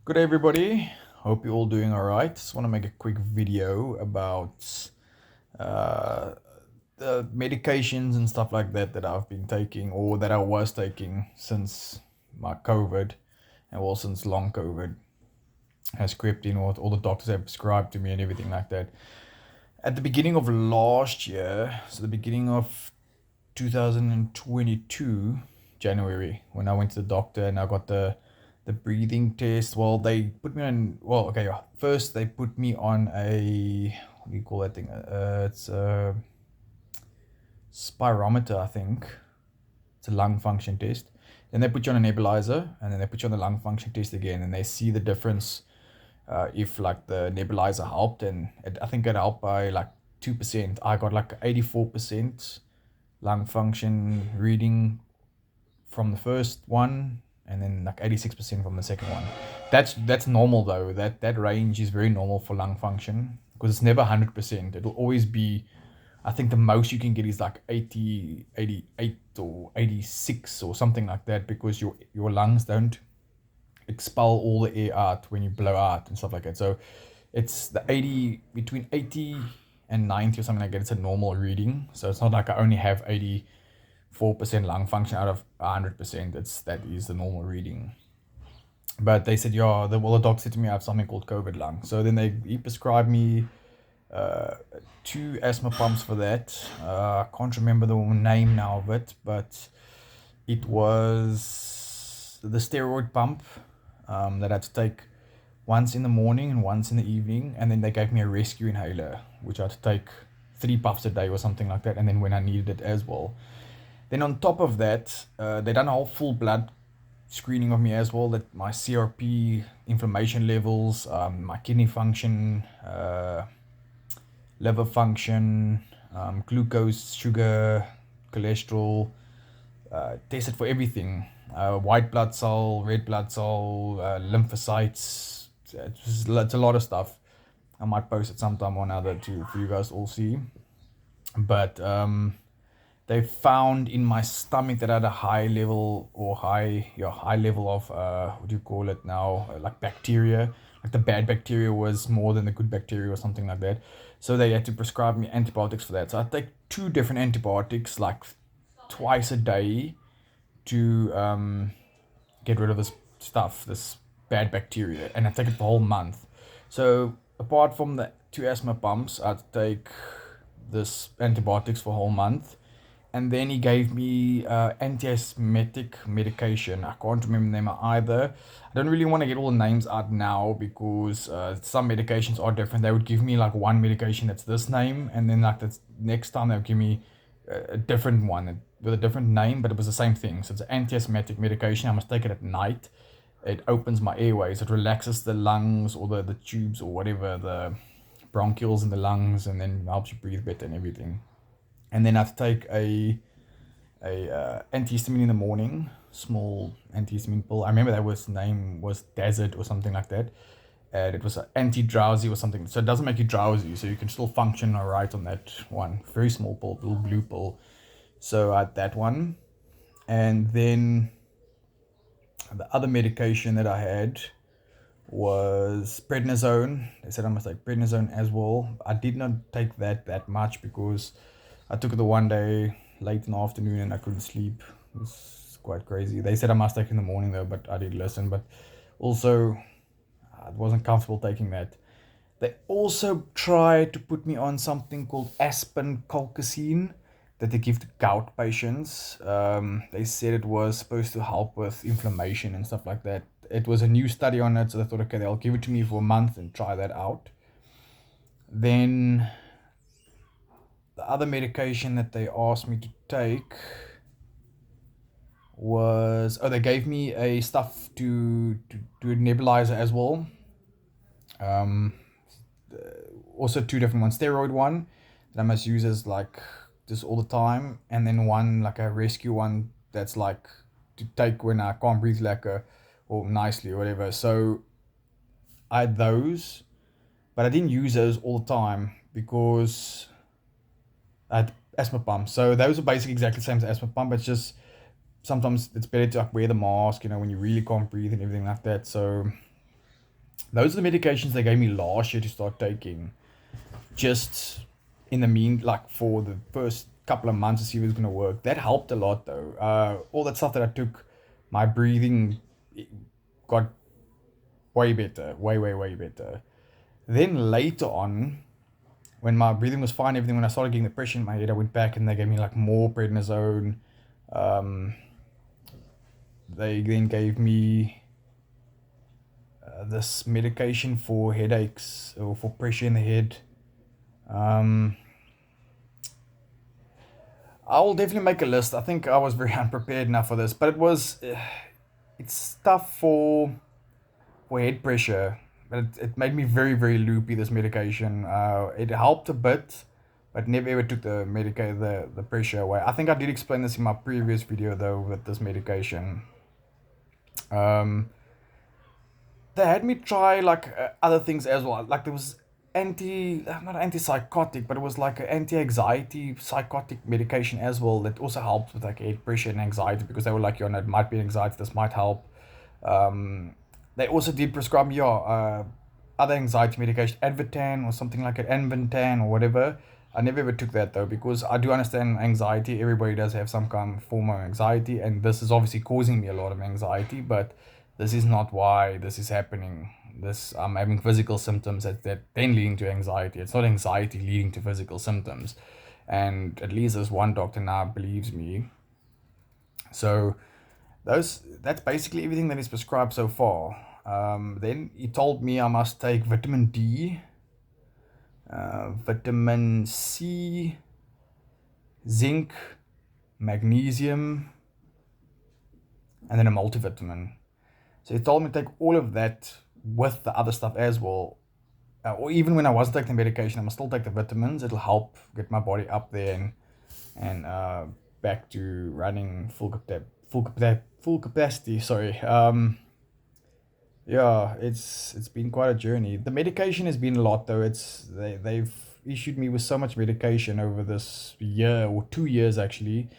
Good day, everybody. Hope you're all doing all right. Just want to make a quick video about uh, the medications and stuff like that that I've been taking or that I was taking since my COVID and well, since long COVID has crept in, what all the doctors have prescribed to me and everything like that. At the beginning of last year, so the beginning of 2022, January, when I went to the doctor and I got the breathing test. Well, they put me on. Well, okay, yeah. First, they put me on a what do you call that thing? It's a spirometer, I think. It's a lung function test. Then they put you on a nebulizer, and then they put you on the lung function test again, and they see the difference. If like the nebulizer helped, and I think it helped by like 2%. I got like 84% lung function reading from the first one, and then like 86% from the second one. That's normal though. That range is very normal for lung function because it's never 100%. It'll always be, I think the most you can get is like 80, 88 or 86 or something like that, because your lungs don't expel all the air out when you blow out and stuff like that. So it's the 80, between 80 and 90 or something like that. It's a normal reading. So it's not like I only have 84% lung function out of 100%. That is the normal reading. But they said, yeah, the doc said to me I have something called COVID lung. So then he prescribed me uh, two asthma pumps for that. I can't remember the name now of it, but it was the steroid pump that I had to take once in the morning and once in the evening. And then they gave me a rescue inhaler, which I had to take 3 puffs a day or something like that. And then when I needed it as well. Then on top of that, they done a whole full blood screening of me as well. That my CRP, inflammation levels, my kidney function, liver function, glucose, sugar, cholesterol, tested for everything. White blood cell, red blood cell, lymphocytes. It's a lot of stuff. I might post it sometime or another to for you guys to all see. But they found in my stomach that I had a high level of what do you call it now, like bacteria. Like the bad bacteria was more than the good bacteria or something like that. So they had to prescribe me antibiotics for that. So I take two different antibiotics like twice a day to get rid of this stuff, this bad bacteria, and I take it for a whole month. So apart from the two asthma pumps, I take this antibiotics for a whole month, and then he gave me anti-asthmatic medication. I can't remember the name either. I don't really want to get all the names out now because some medications are different. They would give me like one medication that's this name, and then like the next time they'll give me a different one with a different name, but it was the same thing. So it's an anti-asthmatic medication. I must take it at night. It opens my airways. It relaxes the lungs or the tubes or whatever, the bronchioles in the lungs, and then helps you breathe better and everything. And then I have to take a antihistamine in the morning, small antihistamine pill. I remember that was name was Desert or something like that, and it was anti-drowsy or something. So it doesn't make you drowsy, so you can still function alright on that one. Very small pill, little blue pill. So I had that one, and then the other medication that I had was prednisone. They said I must take prednisone as well. I did not take that much because I took it the one day late in the afternoon and I couldn't sleep. It was quite crazy. They said I must take it in the morning though, but I did listen. But also, I wasn't comfortable taking that. They also tried to put me on something called Aspen colchicine that they give to gout patients. They said it was supposed to help with inflammation and stuff like that. It was a new study on it, so they thought, okay, they'll give it to me for a month and try that out. Then the other medication that they asked me to take was, they gave me a stuff to do a nebulizer as well. Um, Also two different ones. Steroid one that I must use as like just all the time, and then one like a rescue one that's like to take when I can't breathe like or nicely or whatever. So I had those, but I didn't use those all the time because I had asthma pump. So those are basically exactly the same as asthma pump. It's just sometimes it's better to like wear the mask, when you really can't breathe and everything like that. So Those are the medications they gave me last year to start taking. Just in the like for the first couple of months to see if it's gonna work. That helped a lot though. All that stuff that I took, my breathing got way better, way better. Then later on, when my breathing was fine, everything, when I started getting the pressure in my head, I went back and they gave me like more prednisone. Um, they then gave me this medication for headaches or for pressure in the head. I will definitely make a list. I think I was very unprepared enough for this, but it's stuff for head pressure. But it made me very loopy. This medication, it helped a bit, but never ever took the pressure away. I think I did explain this in my previous video though with this medication. Um, they had me try like other things as well. Like there was not antipsychotic, but it was like an anti-anxiety psychotic medication as well that also helped with like head pressure and anxiety, because they were like, it might be anxiety, this might help. They also did prescribe me other anxiety medication, Advitan or something like it, Anventan or whatever. I never ever took that though, because I do understand anxiety. Everybody does have some kind of form of anxiety, and this is obviously causing me a lot of anxiety, but this is not why this is happening. This I'm having physical symptoms that then leading to anxiety. It's not anxiety leading to physical symptoms, and at least this one doctor now believes me. So that's basically everything that is prescribed so far. Then he told me I must take vitamin D, vitamin C, zinc, magnesium, and then a multivitamin. So he told me to take all of that with the other stuff as well. Or even when I wasn't taking the medication, I must still take the vitamins. It'll help get my body up there and back to running full capacity. Sorry. Yeah, it's been quite a journey. The medication has been a lot though. They've issued me with so much medication over this year or 2 years actually,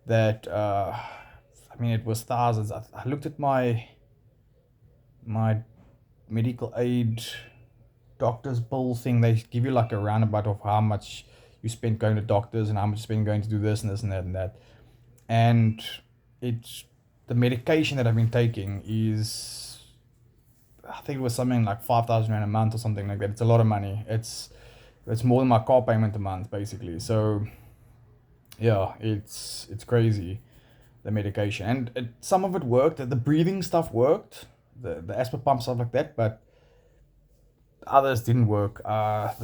that I mean it was thousands. I looked at my medical aid doctor's bill thing. They give you like a roundabout of how much you spend going to doctors and how much you spend going to do this and this and that and that. And it's the medication that I've been taking is, I think it was something like 5,000 rand a month or something like that. It's a lot of money. It's more than my car payment a month basically. So yeah, it's crazy, the medication, and some of it worked. The breathing stuff worked, the asthma pump stuff like that, but others didn't work.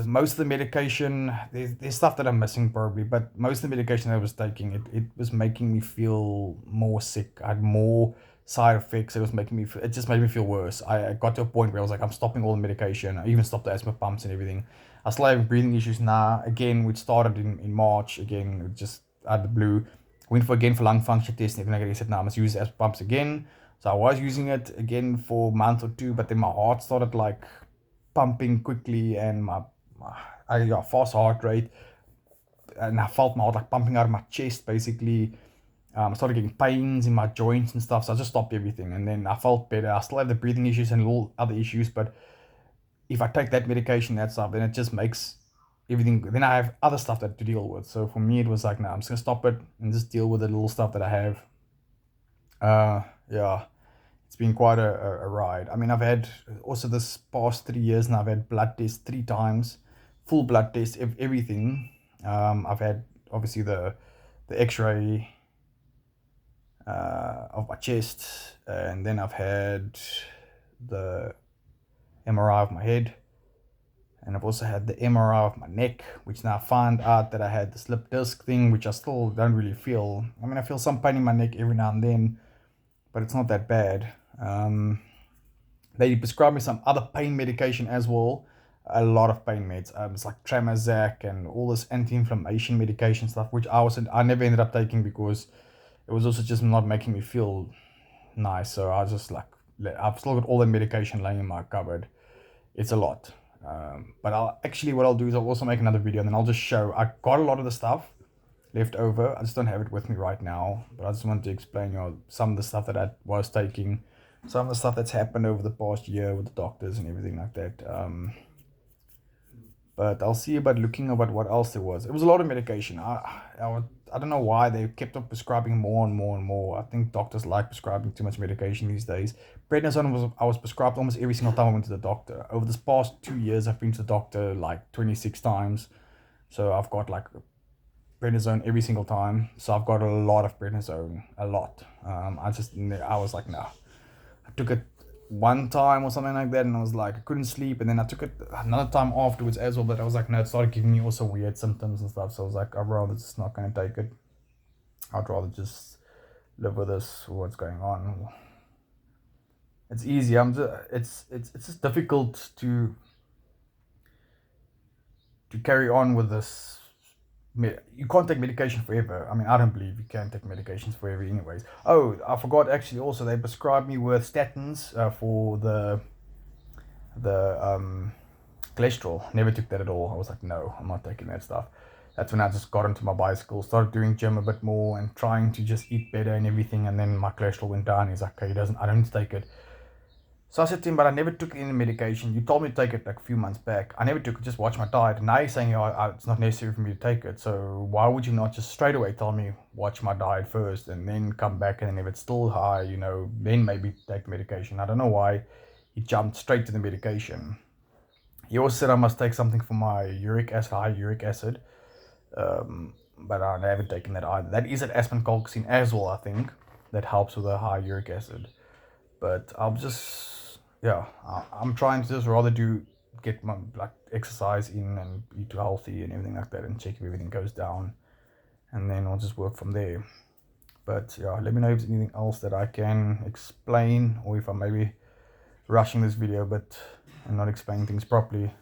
Most of the medication, there's stuff that I'm missing probably, but most of the medication I was taking, it was making me feel more sick. I had more side effects. It just made me feel worse. I got to a point where I was like, I'm stopping all the medication. I even stopped the asthma pumps and everything. I still have breathing issues now, again, which started in March, again, just out of the blue. Went for lung function test and everything like that. He said, no, I must use the asthma pumps again. So I was using it again for a month or two, but then my heart started like pumping quickly, and I got fast heart rate, and I felt my heart like pumping out of my chest basically. I started getting pains in my joints and stuff, so I just stopped everything, and then I felt better. I still have the breathing issues and all other issues, but if I take that medication, that stuff, then it just makes everything. Then I have other stuff to deal with. So for me, it was like, no, I'm just gonna stop it and just deal with the little stuff that I have. Yeah, it's been quite a ride. I mean, I've had also this past 3 years now, I've had blood tests 3 times, full blood test, everything. I've had obviously the X-ray of my chest, and then I've had the MRI of my head, and I've also had the MRI of my neck, which now I found out that I had the slip disc thing, which I still don't really feel. I mean, I feel some pain in my neck every now and then, but it's not that bad. They prescribed me some other pain medication as well, a lot of pain meds. It's like Tramazac and all this anti-inflammation medication stuff, which I never ended up taking because it was also just not making me feel nice. So I was just like, I've still got all the medication laying in my cupboard. It's a lot. But what I'll do is I'll also make another video, and then I'll just show I got a lot of the stuff left over. I just don't have it with me right now, but I just wanted to explain some of the stuff that I was taking some of the stuff that's happened over the past year with the doctors and everything like that. But I'll see about looking about what else there was. It was a lot of medication. I don't know why they kept on prescribing more and more and more. I think doctors like prescribing too much medication these days. Prednisone I was prescribed almost every single time I went to the doctor. Over this past 2 years, I've been to the doctor like 26 times. So I've got like prednisone every single time. So I've got a lot of prednisone, a lot. I was like, no. I took it one time or something like that, and I was like, I couldn't sleep. And then I took it another time afterwards as well, but I was like, no, it started giving me also weird symptoms and stuff. So I was like, I'd rather just not going to take it. I'd rather just live with this, what's going on. It's easy. It's just difficult to carry on with this. You can't take medication forever. I mean, I don't believe you can take medications forever anyways. Oh, I forgot actually also they prescribed me with statins for the cholesterol. Never took that at all. I was like, no, I'm not taking that stuff. That's when I just got into my bicycle, started doing gym a bit more and trying to just eat better and everything, and then my cholesterol went down. He's like, okay, I don't need to take it. So I said to him, but I never took any medication. You told me to take it like a few months back. I never took it, just watch my diet. And now you're saying it's not necessary for me to take it. So why would you not just straight away tell me, watch my diet first and then come back? And then if it's still high, then maybe take the medication. I don't know why he jumped straight to the medication. He also said I must take something for my high uric acid. But I haven't taken that either. That is an aspencolchicine as well, I think. That helps with a high uric acid. But I'm trying to just rather get my exercise in and eat healthy and everything like that, and check if everything goes down, and then I'll just work from there. But yeah, let me know if there's anything else that I can explain, or if I'm maybe rushing this video but I'm not explaining things properly.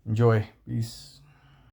Enjoy. Peace.